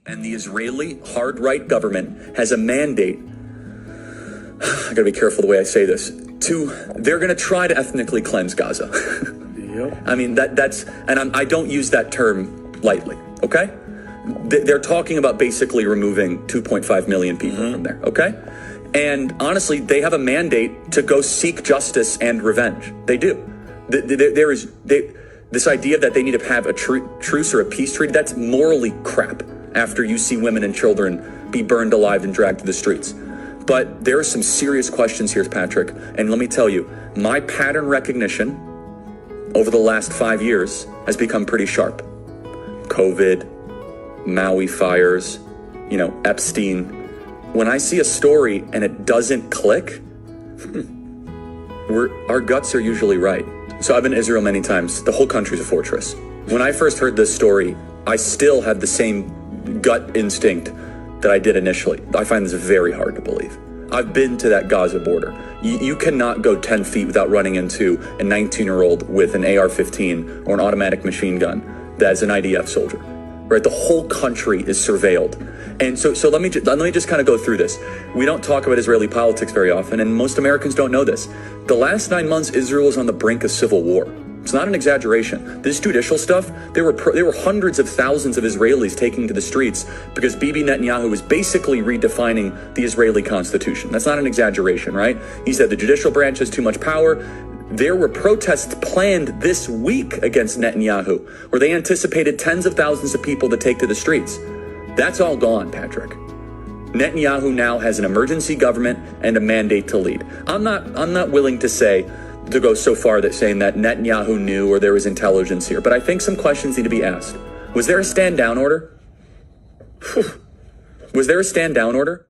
And the Israeli hard-right government has a mandate, I gotta be careful the way I say this, they're gonna try to ethnically cleanse Gaza. Yep. I mean, I don't use that term lightly, okay? They're talking about basically removing 2.5 million people from there, okay? And honestly, they have a mandate to go seek justice and revenge. They do. This idea that they need to have a truce or a peace treaty, that's morally crap after you see women and children be burned alive and dragged to the streets. But there are some serious questions here, Patrick. And let me tell you, my pattern recognition over the last 5 years has become pretty sharp. COVID, Maui fires, Epstein. When I see a story and it doesn't click, our guts are usually right. So I've been to Israel many times. The whole country's a fortress. When I first heard this story, I still had the same gut instinct that I did initially. I find this very hard to believe. I've been to that Gaza border. You cannot go 10 feet without running into a 19-year-old with an AR-15 or an automatic machine gun that is an IDF soldier, right? The whole country is surveilled. And so let me just kind of go through this. We don't talk about Israeli politics very often, and most Americans don't know this. The last 9 months, Israel was on the brink of civil war. It's not an exaggeration. This judicial stuff, there were hundreds of thousands of Israelis taking to the streets because Bibi Netanyahu was basically redefining the Israeli constitution. That's not an exaggeration, right? He said the judicial branch has too much power. There were protests planned this week against Netanyahu, where they anticipated tens of thousands of people to take to the streets. That's all gone, Patrick. Netanyahu now has an emergency government and a mandate to lead. I'm not willing to go so far that saying that Netanyahu knew or there was intelligence here, but I think some questions need to be asked. Was there a stand down order? Was there a stand down order?